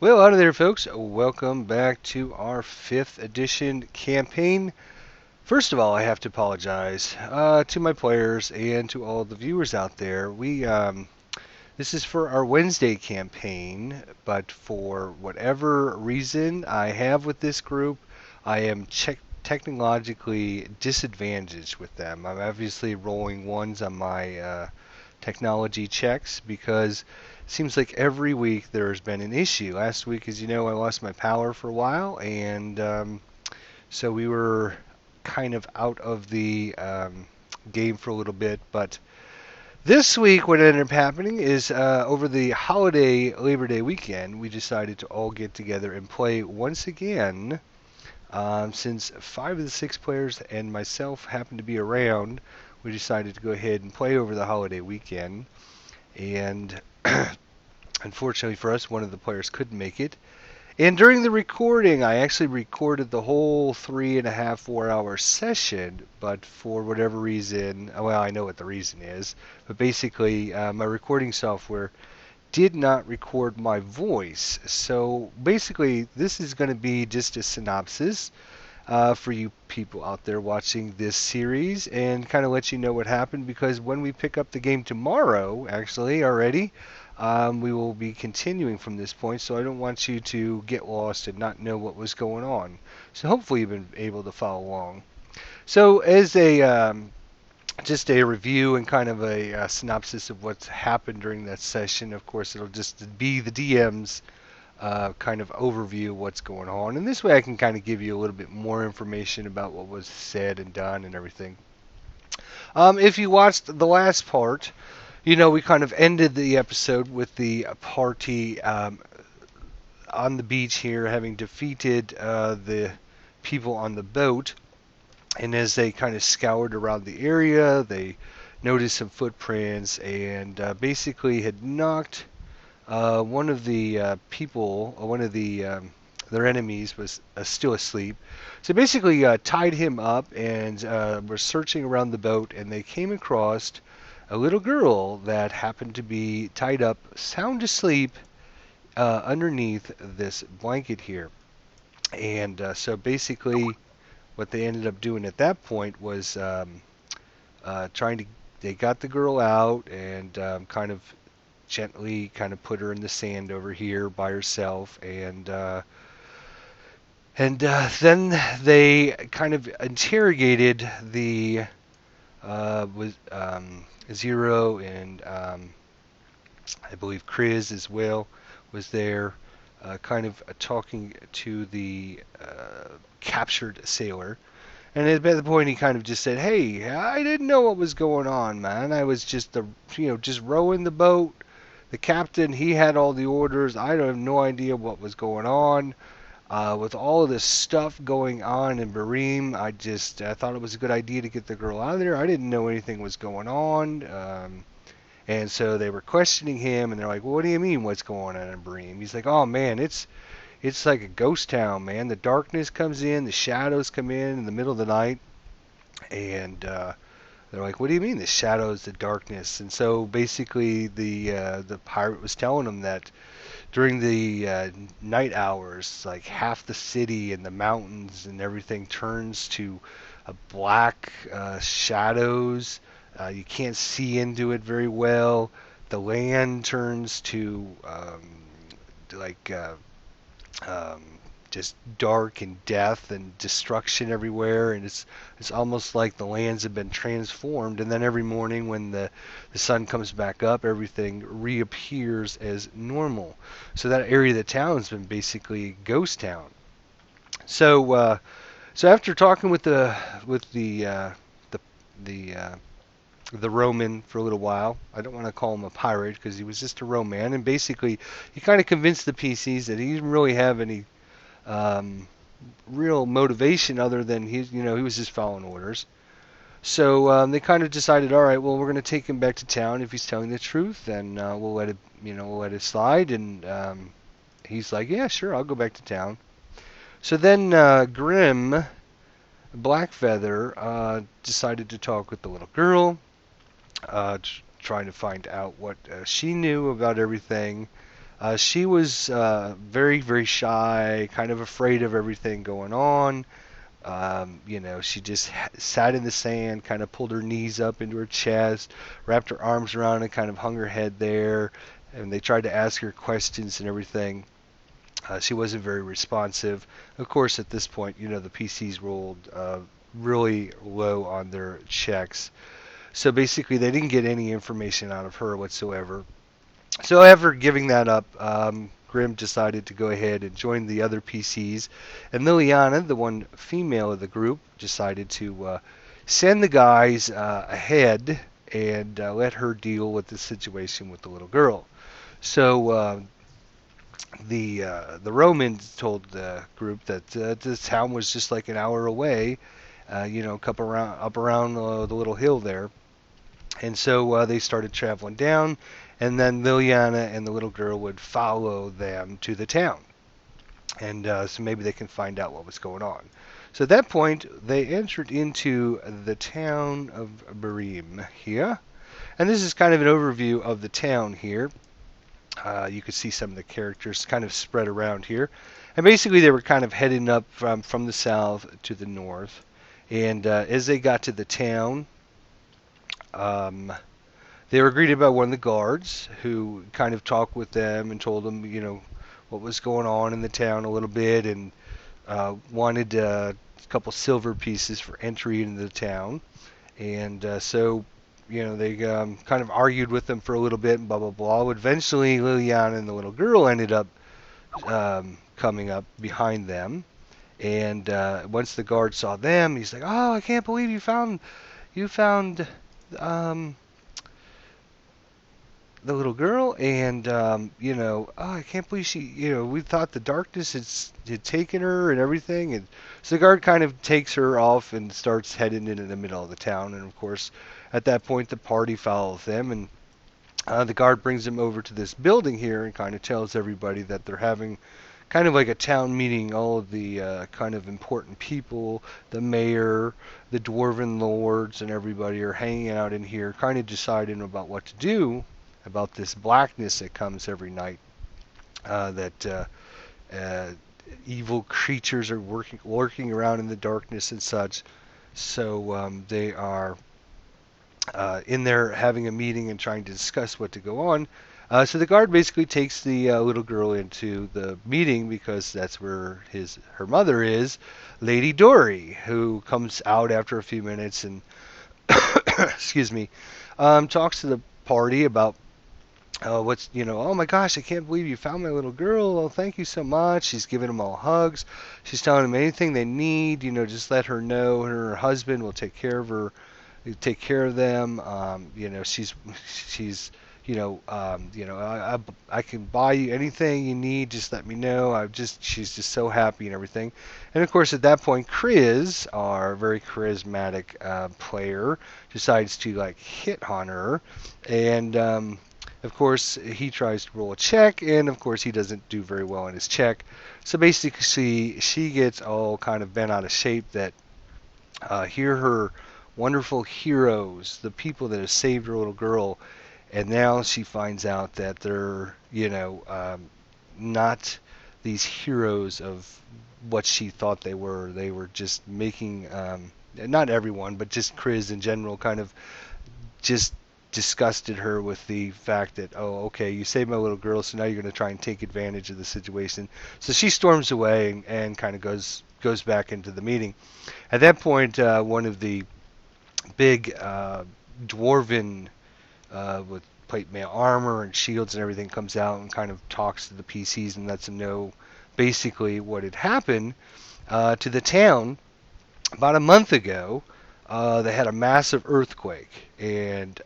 Well, out of there, folks. Welcome back to our 5th edition campaign. First of all, I have to apologize to my players and to all the viewers out there. This is for our Wednesday campaign, but for whatever reason I have with this group, I am technologically disadvantaged with them. I'm obviously rolling ones on my technology checks because it seems like every week there's been an issue. Last week, as you know, I lost my power for a while, and so we were kind of out of the game for a little bit. But this week, what ended up happening is over the holiday Labor Day weekend, we decided to all get together and play once again. Since 5 of the 6 players and myself happened to be around, we decided to go ahead and play over the holiday weekend. And unfortunately for us, one of the players couldn't make it. And during the recording, I actually recorded the whole 3.5, 4 hour session, but for whatever reason, well, I know what the reason is, but basically, my recording software did not record my voice. So basically, this is going to be just a synopsis for you people out there watching this series and kind of let you know what happened because when we pick up the game tomorrow, actually, already, we will be continuing from this point, so I don't want you to get lost and not know what was going on. So hopefully you've been able to follow along. So as a just a review and kind of a synopsis of what's happened during that session, of course it'll just be the DM's kind of overview of what's going on. And this way I can kind of give you a little bit more information about what was said and done and everything. If you watched the last part, you know, we kind of ended the episode with the party on the beach here having defeated the people on the boat. And as they kind of scoured around the area, they noticed some footprints and basically had knocked one of the people, one of the their enemies was still asleep. So basically tied him up and were searching around the boat, and they came across a little girl that happened to be tied up, sound asleep, underneath this blanket here. And so basically, what they ended up doing at that point was trying to. They got the girl out and kind of gently kind of put her in the sand over here by herself, and then they kind of interrogated the with Zero and I believe Chris as well was there, kind of talking to the captured sailor. And at that point, he kind of just said, "Hey, I didn't know what was going on, man. I was just just rowing the boat. The captain, he had all the orders. I have no idea what was going on. With all of this stuff going on in Berem, I thought it was a good idea to get the girl out of there. I didn't know anything was going on." And so they were questioning him, and they're like, "Well, what do you mean, what's going on in Berem?" He's like, "Oh man, it's like a ghost town, man. The darkness comes in, the shadows come in the middle of the night, and they're like, "What do you mean, the shadows, the darkness?" And so basically, the pirate was telling them that during the night hours, like half the city and the mountains and everything turns to a black shadows. You can't see into it very well. The land turns to like um, just dark and death and destruction everywhere, and it's almost like the lands have been transformed. And then every morning when the sun comes back up, everything reappears as normal. So that area of the town's been basically a ghost town. So after talking with the the uh, the Roman for a little while. I don't want to call him a pirate because he was just a Roman, and basically he kind of convinced the PCs that he didn't really have any um, real motivation other than he was just following orders. So they kind of decided, all right, well, we're going to take him back to town. If he's telling the truth, then we'll let it slide. And he's like, yeah, sure, I'll go back to town. So then Grim Blackfeather decided to talk with the little girl, trying to find out what she knew about everything. She was very, very shy, kind of afraid of everything going on. She just sat in the sand, kind of pulled her knees up into her chest, wrapped her arms around it, kind of hung her head there, and they tried to ask her questions and everything. She wasn't very responsive. Of course, at this point, the PCs rolled really low on their checks. So basically, they didn't get any information out of her whatsoever. So after giving that up, Grimm decided to go ahead and join the other PCs, and Liliana, the one female of the group, decided to send the guys ahead and let her deal with the situation with the little girl. So the Romans told the group that the town was just like an hour away, up around the little hill there. And so they started traveling down, and then Liliana and the little girl would follow them to the town. And so maybe they can find out what was going on. So at that point, they entered into the town of Berem here. And this is kind of an overview of the town here. You can see some of the characters kind of spread around here. And basically, they were kind of heading up from the south to the north. And as they got to the town, um, they were greeted by one of the guards who kind of talked with them and told them, what was going on in the town a little bit, and wanted a couple silver pieces for entry into the town. And so, they kind of argued with them for a little bit and blah, blah, blah. Eventually, Liliana and the little girl ended up coming up behind them. And once the guard saw them, he's like, "Oh, I can't believe you found um, the little girl, and oh, I can't believe we thought the darkness had taken her and everything." And so the guard kind of takes her off and starts heading into the middle of the town. And of course, at that point, the party follows them, and the guard brings them over to this building here and kind of tells everybody that they're having kind of like a town meeting. All of the kind of important people, the mayor, the dwarven lords, and everybody are hanging out in here, kind of deciding about what to do about this blackness that comes every night. That uh, evil creatures are lurking around in the darkness and such. So they are in there having a meeting and trying to discuss what to go on. So the guard basically takes the little girl into the meeting because that's where her mother is, Lady Dory, who comes out after a few minutes and excuse me, talks to the party about oh my gosh, I can't believe you found my little girl. Oh, thank you so much. She's giving them all hugs. She's telling them anything they need, just let her know. Her husband will take care of them. She's I can buy you anything you need. Just let me know. She's just so happy and everything. And of course, at that point, Chris, our very charismatic player, decides to like hit on her, and of course, he tries to roll a check, and of course, he doesn't do very well on his check. So basically, she gets all kind of bent out of shape that here her wonderful heroes, the people that have saved her little girl, and now she finds out that they're, not these heroes of what she thought they were. They were just making, not everyone, but just Chris in general, kind of just disgusted her with the fact that, oh, okay, you saved my little girl, so now you're going to try and take advantage of the situation. So she storms away and kind of goes back into the meeting. At that point, one of the big dwarven with plate mail armor and shields and everything comes out and kind of talks to the PCs and lets them know basically what had happened to the town about a month ago. They had a massive earthquake, and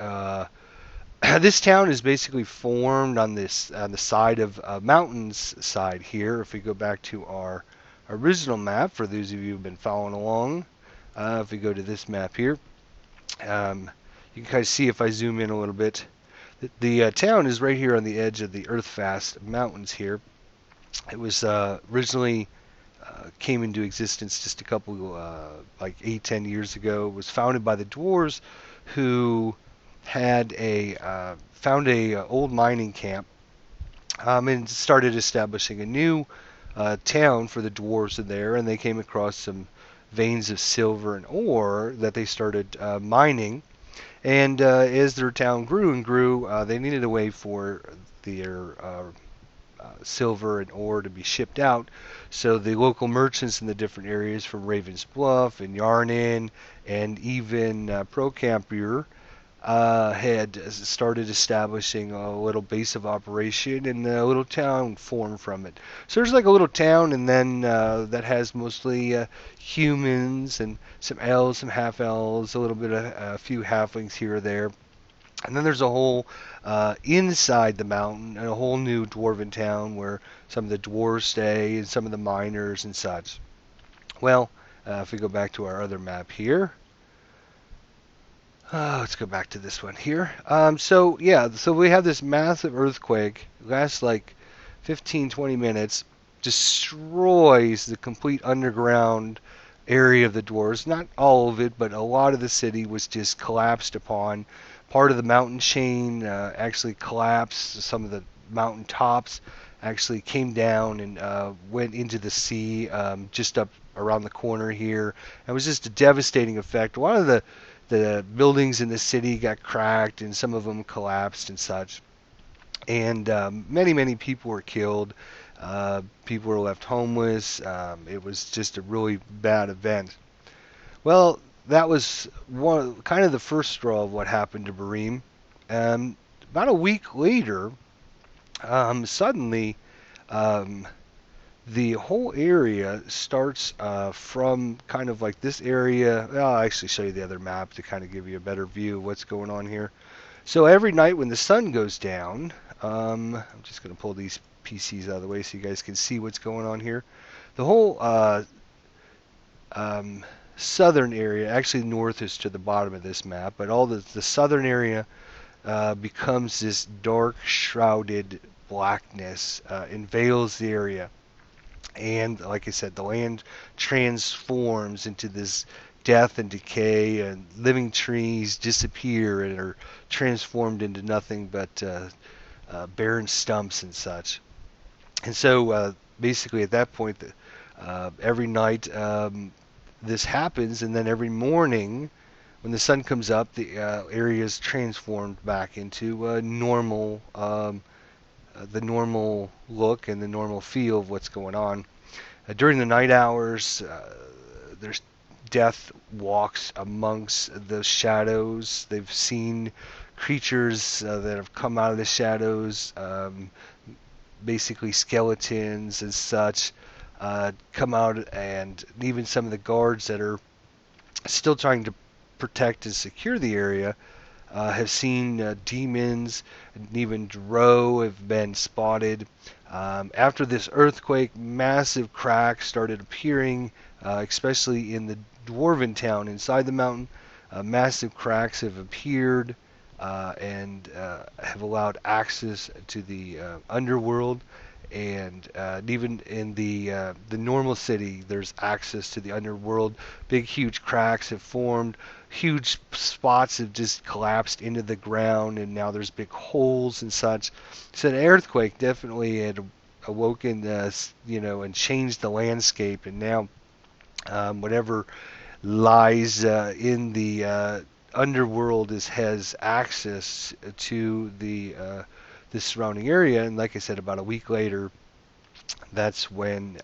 this town is basically formed on the side of mountains side here. If we go back to our original map, for those of you who've been following along, if we go to this map here, you can kind of see if I zoom in a little bit. The town is right here on the edge of the Earthfast Mountains here. It was originally came into existence just a couple, like 8-10 years ago. It was founded by the dwarves, who had found a old mining camp and started establishing a new town for the dwarves in there, and they came across some veins of silver and ore that they started mining. And as their town grew and grew, they needed a way for their silver and ore to be shipped out. So the local merchants in the different areas from Ravens Bluff and Yarnin and even Procampier had started establishing a little base of operation, and a little town formed from it. So there's like a little town, and then that has mostly humans and some elves, some half elves, a little bit of a few halflings here or there. And then there's a whole inside the mountain, and a whole new dwarven town where some of the dwarves stay and some of the miners and such. Well, if we go back to our other map here, let's go back to this one here. So yeah, so we have this massive earthquake, lasts like 15, 20 minutes, destroys the complete underground area of the dwarves. Not all of it, but a lot of the city was just collapsed upon. Part of the mountain chain actually collapsed. Some of the mountain tops actually came down and went into the sea just up around the corner here. It was just a devastating effect. A lot of the buildings in the city got cracked, and some of them collapsed and such. And many people were killed. People were left homeless. It was just a really bad event. Well, that was kind of the first straw of what happened to Berem. About a week later, suddenly, um, the whole area starts from kind of like this area. I'll actually show you the other map to kind of give you a better view of what's going on here. So every night when the sun goes down, I'm just going to pull these PCs out of the way so you guys can see what's going on here. The whole um, southern area, actually north is to the bottom of this map, but all the southern area becomes this dark, shrouded blackness, enveils the area. And like I said, the land transforms into this death and decay, and living trees disappear and are transformed into nothing but barren stumps and such. And so basically at that point, every night this happens, and then every morning when the sun comes up, the area is transformed back into the normal look and the normal feel of what's going on. During the night hours, there's death walks amongst the shadows. They've seen creatures that have come out of the shadows, basically skeletons and such, come out, and even some of the guards that are still trying to protect and secure the area have seen demons, and even drow have been spotted. After this earthquake, massive cracks started appearing, especially in the dwarven town inside the mountain. Massive cracks have appeared and have allowed access to the underworld. And even in the normal city, there's access to the underworld. Big, huge cracks have formed. Huge spots have just collapsed into the ground, and now there's big holes and such. So the earthquake definitely had awoken, and changed the landscape. And now, whatever lies in the underworld has access to the surrounding area. And like I said, about a week later, that's when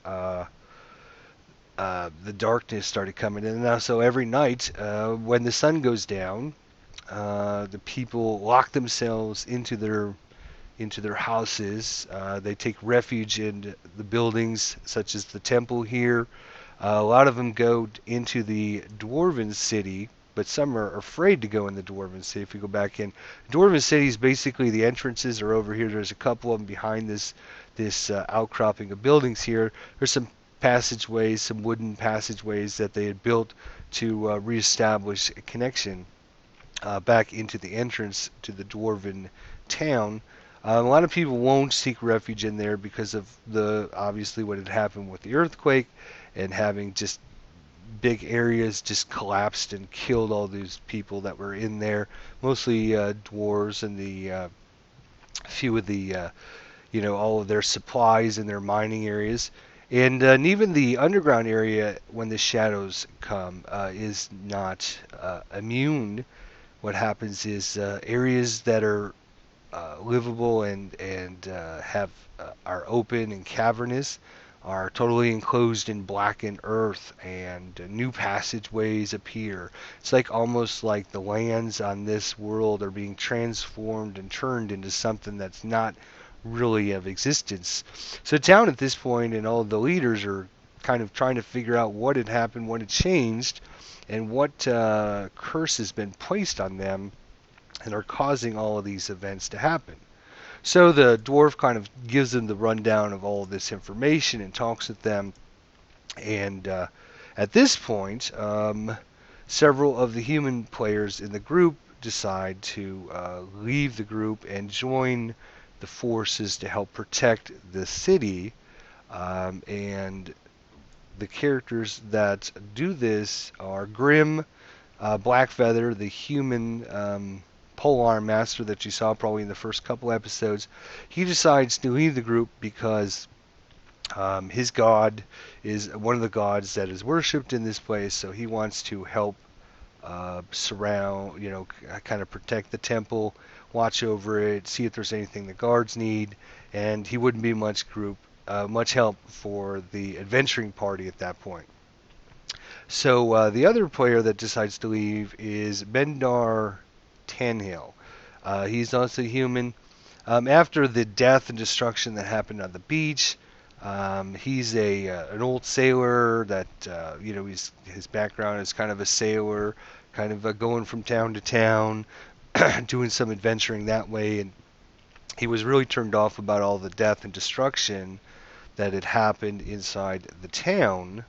the darkness started coming in. Now, so every night when the sun goes down, the people lock themselves into their houses. They take refuge in the buildings, such as the temple here. A lot of them go into the dwarven city, but some are afraid to go in the dwarven city. If you go back in, dwarven cities, basically the entrances are over here. There's a couple of them behind this outcropping of buildings here. There's some passageways, some wooden passageways that they had built to reestablish a connection back into the entrance to the dwarven town. A lot of people won't seek refuge in there because of obviously what had happened with the earthquake, and having just big areas just collapsed and killed all these people that were in there, mostly dwarves and the few of the all of their supplies and their mining areas. And even the underground area, when the shadows come, is not immune. What happens is areas that are livable and have are open and cavernous are totally enclosed in blackened earth, and new passageways appear. It's like almost like the lands on this world are being transformed and turned into something that's not really of existence. So town at this point and all the leaders are kind of trying to figure out what had happened, what had changed, and what curse has been placed on them and are causing all of these events to happen. So the dwarf kind of gives them the rundown of all of this information and talks with them. And at this point, several of the human players in the group decide to leave the group and join the forces to help protect the city. And the characters that do this are Grim, Blackfeather, the human polearm master that you saw probably in the first couple episodes. He decides to leave the group because his god is one of the gods that is worshipped in this place, so he wants to help surround, kind of protect the temple, watch over it, see if there's anything the guards need, and he wouldn't be much help for the adventuring party at that point. So the other player that decides to leave is Bendar Tanhill. He's also human. After the death and destruction that happened on the beach, he's an old sailor that his background is kind of a sailor, kind of going from town to town, doing some adventuring that way, and he was really turned off about all the death and destruction that had happened inside the town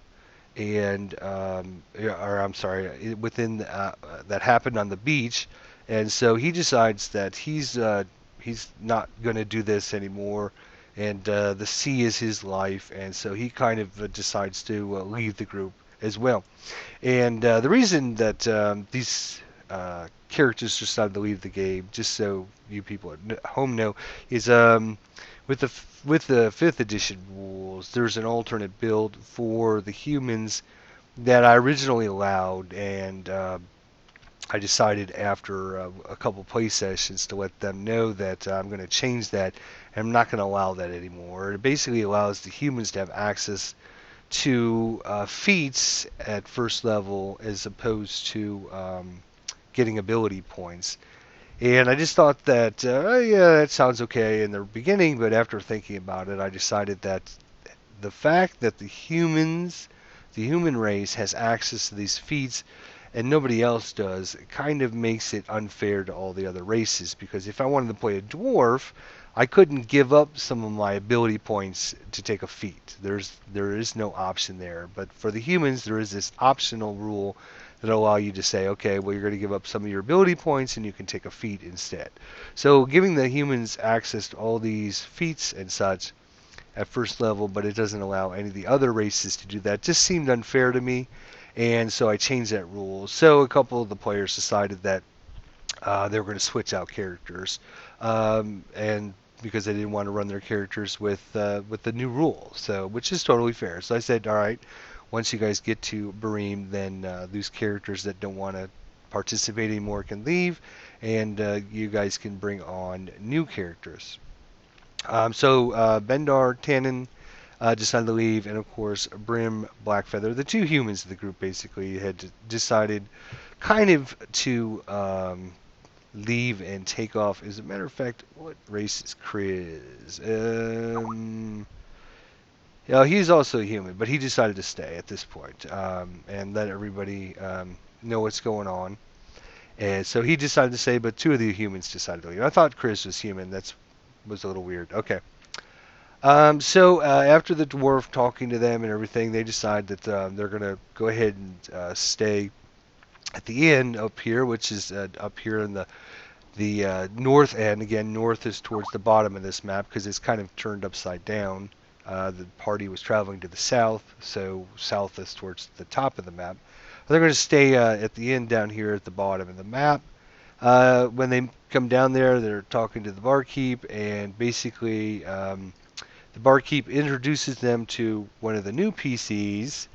and or I'm sorry, within that happened on the beach, and so he decides that he's not going to do this anymore, and the sea is his life, and so he kind of decides to leave the group as well. And the reason that these characters decided to leave the game, just so you people at home know, is with the fifth edition rules, there's an alternate build for the humans that I originally allowed, and I decided after a couple play sessions to let them know that I'm going to change that, and I'm not going to allow that anymore. It basically allows the humans to have access to feats at first level as opposed to getting ability points. And I just thought that, yeah, that sounds okay in the beginning, but after thinking about it, I decided that the fact that the human race, has access to these feats and nobody else does, it kind of makes it unfair to all the other races. Because if I wanted to play a dwarf, I couldn't give up some of my ability points to take a feat. There is no option there. But for the humans, there is this optional rule that allow you to say, okay, well, you're going to give up some of your ability points and you can take a feat instead. So giving the humans access to all these feats and such at first level, but it doesn't allow any of the other races to do that, just seemed unfair to me, and so I changed that rule. So a couple of the players decided that they were going to switch out characters, and because they didn't want to run their characters with the new rule, so which is totally fair. So I said, all right, once you guys get to Berem, then these characters that don't want to participate anymore can leave, and you guys can bring on new characters. So Bendar Tannen decided to leave, and of course Brim, Blackfeather, the two humans of the group, basically had decided kind of to leave and take off. As a matter of fact, what race is Chris? Yeah, he's also a human, but he decided to stay at this point, and let everybody know what's going on. And so he decided to stay, but two of the humans decided to leave. I thought Chris was human. That was a little weird. Okay. So after the dwarf talking to them and everything, they decide that they're going to go ahead and stay at the inn up here, which is up here in the north end. Again, north is towards the bottom of this map because it's kind of turned upside down. The party was traveling to the south, so south is towards the top of the map. They're going to stay at the inn down here at the bottom of the map. When they come down there, they're talking to the barkeep, and basically the barkeep introduces them to one of the new PCs.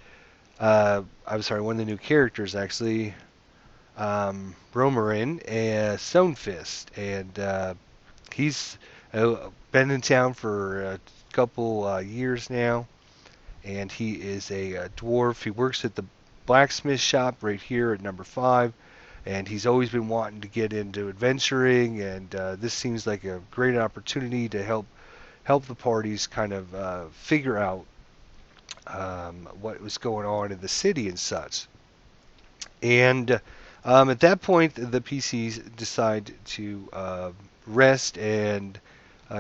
I'm sorry, one of the new characters actually, Romarin, and Stonefist, and he's been in town for a couple years now, and he is a dwarf. He works at the blacksmith shop right here at number 5, and he's always been wanting to get into adventuring, and this seems like a great opportunity to help the parties kind of figure out what was going on in the city and such. And at that point, the PCs decide to rest and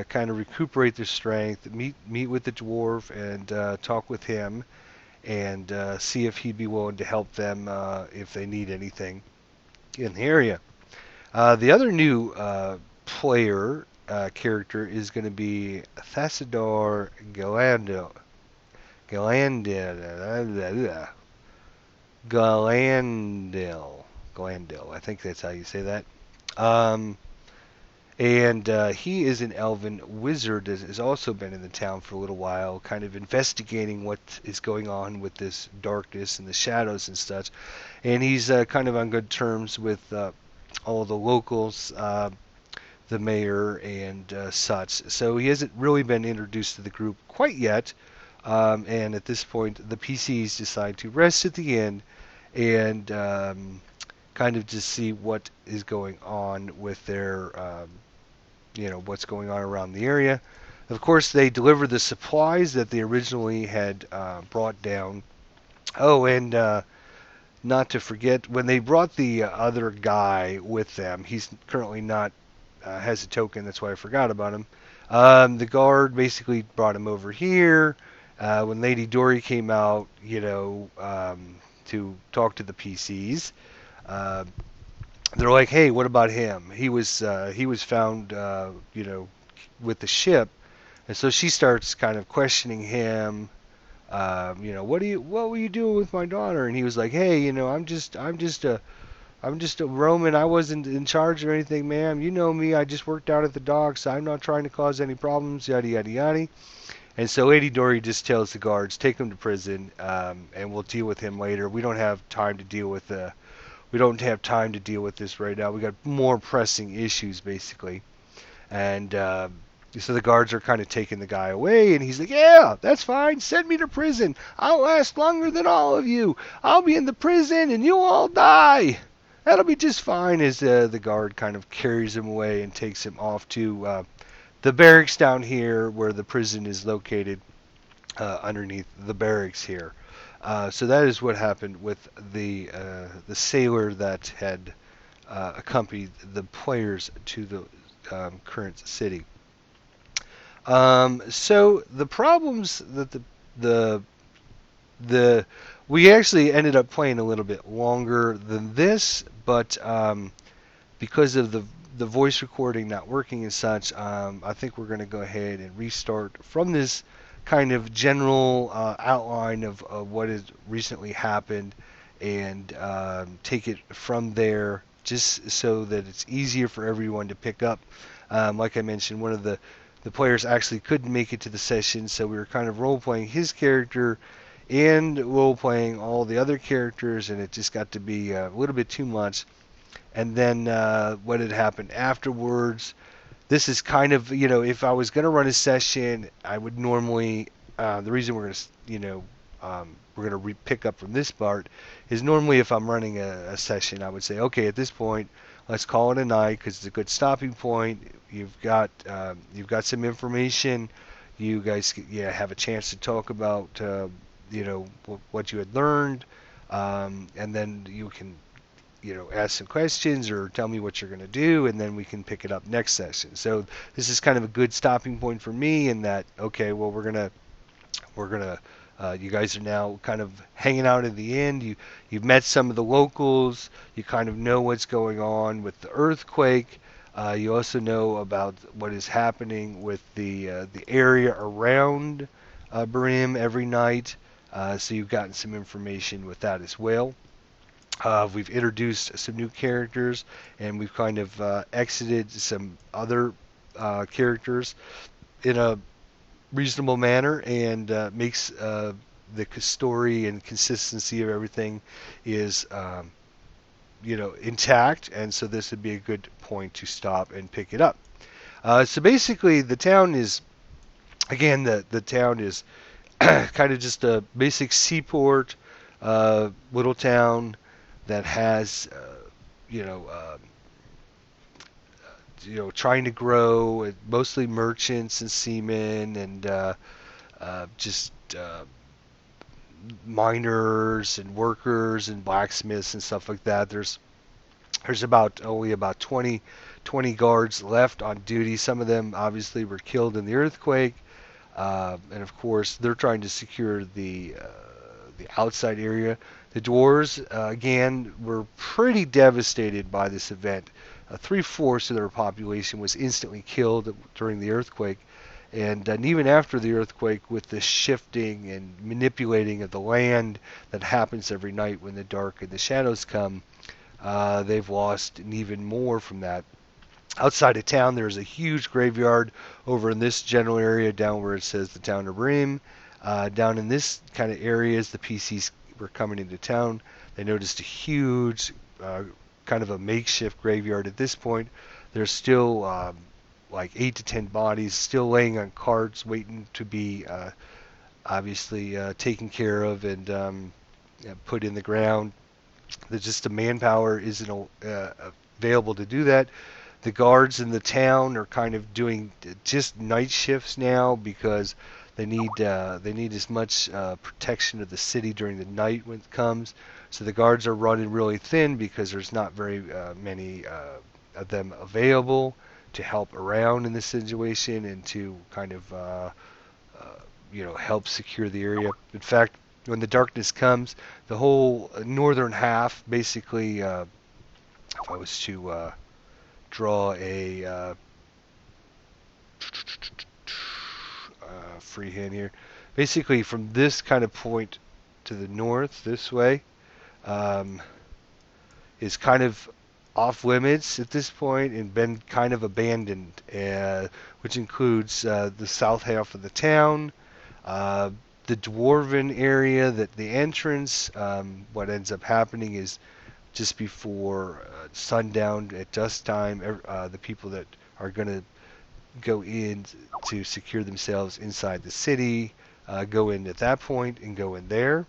kind of recuperate their strength, meet with the dwarf and talk with him, and see if he'd be willing to help them if they need anything in the area. The other new player character is going to be Thassador Galandil. Galandil. Galandil. Galandil. I think that's how you say that. Um, and he is an elven wizard that has also been in the town for a little while, kind of investigating what is going on with this darkness and the shadows and such. And he's kind of on good terms with all the locals, the mayor, and such. So he hasn't really been introduced to the group quite yet. And at this point, the PCs decide to rest at the end and kind of just see what is going on with their, what's going on around the area. Of course, they deliver the supplies that they originally had brought down. Oh, and not to forget, when they brought the other guy with them, he's currently not, has a token, that's why I forgot about him. The guard basically brought him over here. When Lady Dory came out, to talk to the PCs, uh, they're like, "Hey, what about him? He was found, with the ship," and so she starts kind of questioning him. What were you doing with my daughter? And he was like, "Hey, I'm just a Roman. I wasn't in charge or anything, ma'am. You know me. I just worked out at the docks. I'm not trying to cause any problems. Yada yada yada." And so Lady Dory just tells the guards, "Take him to prison, and we'll deal with him later. We don't have time to deal with this right now. We got more pressing issues, basically." And so the guards are kind of taking the guy away, and he's like, "Yeah, that's fine. Send me to prison. I'll last longer than all of you. I'll be in the prison, and you'll all die. That'll be just fine." As the guard kind of carries him away and takes him off to the barracks down here, where the prison is located underneath the barracks here. So that is what happened with the sailor that had accompanied the players to the current city. So the problems that the the we actually ended up playing a little bit longer than this, but because of the voice recording not working and such, I think we're going to go ahead and restart from this kind of general outline of what has recently happened, and take it from there, just so that it's easier for everyone to pick up. Like I mentioned, one of the players actually couldn't make it to the session, so we were kind of role playing his character and role playing all the other characters, and it just got to be a little bit too much. And then what had happened afterwards. This is kind of, if I was going to run a session, I would normally, the reason we're going to pick up from this part is normally if I'm running a session, I would say, okay, at this point, let's call it a night because it's a good stopping point. You've got some information. You guys have a chance to talk about what you had learned, and then you can ask some questions or tell me what you're going to do, and then we can pick it up next session. So this is kind of a good stopping point for me in that, okay, well, we're gonna you guys are now kind of hanging out at the end. You've met some of the locals. You kind of know what's going on with the earthquake. You also know about what is happening with the area around Berem every night. So you've gotten some information with that as well. We've introduced some new characters, and we've kind of exited some other characters in a reasonable manner, and makes the story and consistency of everything is intact. And so this would be a good point to stop and pick it up. So basically, the town is, again, the town is kind of just a basic seaport, little town that has, you know, uh, trying to grow, mostly merchants and seamen, and just miners and workers and blacksmiths and stuff like that. There's about only about 20 guards left on duty. Some of them obviously were killed in the earthquake, and of course they're trying to secure the outside area. The dwarves, again, were pretty devastated by this event. Three-fourths of their population was instantly killed during the earthquake. And even after the earthquake, with the shifting and manipulating of the land that happens every night when the dark and the shadows come, they've lost even more from that. Outside of town, there's a huge graveyard over in this general area down where it says the town of Berem. Down in this kind of areas, the PCs were coming into town. They noticed a huge, kind of a makeshift graveyard at this point. There's still like 8 to 10 bodies still laying on carts, waiting to be obviously taken care of and put in the ground. There's just the manpower isn't available to do that. The guards in the town are kind of doing just night shifts now because they need as much protection of the city during the night when it comes. So the guards are running really thin because there's not very many of them available to help around in this situation and to kind of help secure the area. In fact, when the darkness comes, the whole northern half, basically, if I was to draw a freehand here, basically from this kind of point to the north, this way, um, is kind of off limits at this point and been kind of abandoned, which includes the south half of the town, uh, the dwarven area, that the entrance. What ends up happening is just before sundown at dusk time, the people that are going to go in to secure themselves inside the city go in at that point and go in there.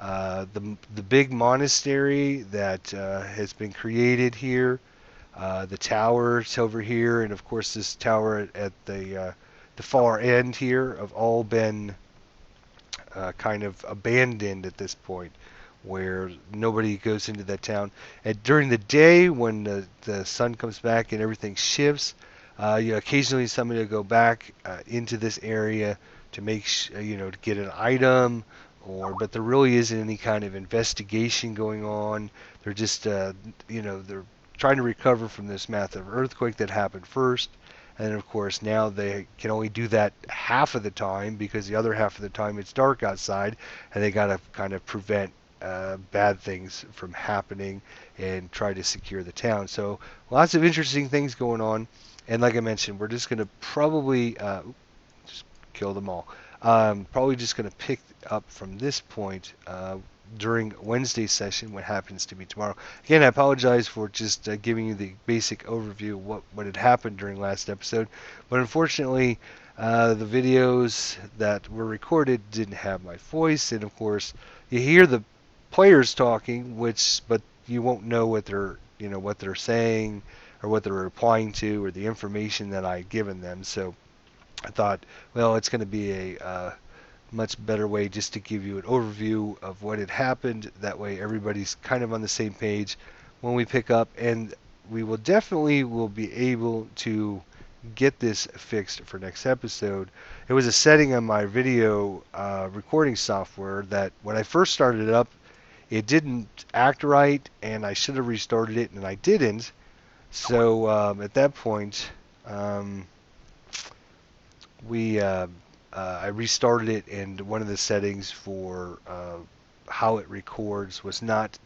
The big monastery that has been created here, the towers over here, and of course this tower at the far end here have all been kind of abandoned at this point, where nobody goes into that town. And during the day, when the sun comes back and everything shifts, occasionally somebody will go back into this area to make to get an item, but there really isn't any kind of investigation going on. They're just they're trying to recover from this massive earthquake that happened first. And then, of course, now they can only do that half of the time because the other half of the time it's dark outside, and they got to kind of prevent bad things from happening and try to secure the town. So lots of interesting things going on. And like I mentioned, we're just going to probably just kill them all. Probably just going to pick up from this point during Wednesday's session, what happens to be tomorrow. Again, I apologize for just giving you the basic overview of what had happened during last episode, but unfortunately, the videos that were recorded didn't have my voice, and of course, you hear the players talking, but you won't know what they're saying or what they're replying to or the information that I'd given them. So I thought, well, it's going to be a much better way just to give you an overview of what had happened. That way everybody's kind of on the same page when we pick up, and we will be able to get this fixed for next episode. It was a setting on my video recording software that when I first started it up, it didn't act right, and I should have restarted it, and I didn't. So at that point, I restarted it, and one of the settings for how it records was not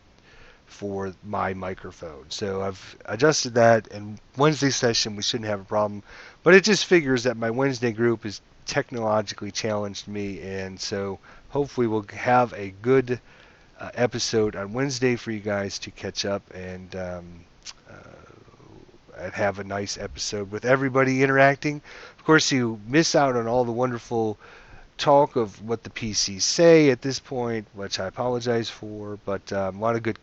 for my microphone. So I've adjusted that, and Wednesday session we shouldn't have a problem. But it just figures that my Wednesday group has technologically challenged me, and so hopefully we'll have a good episode on Wednesday for you guys to catch up and have a nice episode with everybody interacting. Of course, you miss out on all the wonderful talk of what the PCs say at this point, which I apologize for, but a lot of good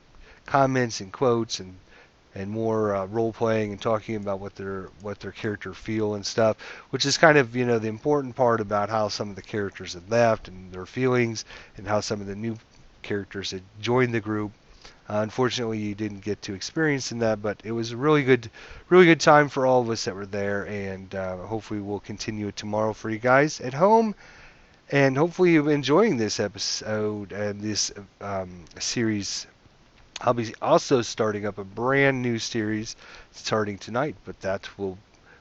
comments and quotes and more role playing and talking about what their character feel and stuff, which is kind of the important part about how some of the characters had left and their feelings, and how some of the new characters had joined the group. Unfortunately, you didn't get to experience in that, but it was a really good time for all of us that were there, and hopefully we'll continue it tomorrow for you guys at home. And hopefully you're enjoying this episode and this series. I'll be also starting up a brand new series starting tonight, but that will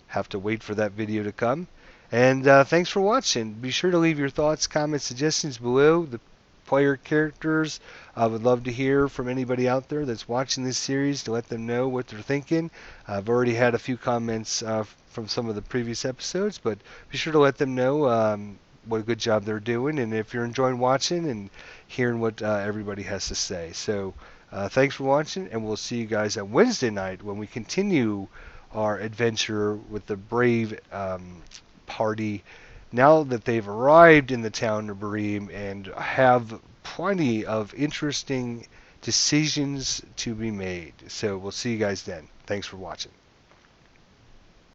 have to wait for that video to come. And thanks for watching. Be sure to leave your thoughts, comments, suggestions below the player characters. I would love to hear from anybody out there that's watching this series to let them know what they're thinking. I've already had a few comments from some of the previous episodes, but be sure to let them know what a good job they're doing, and if you're enjoying watching and hearing what everybody has to say. So thanks for watching, and we'll see you guys on Wednesday night when we continue our adventure with the brave party now that they've arrived in the town of Berem and have plenty of interesting decisions to be made. So we'll see you guys then. Thanks for watching.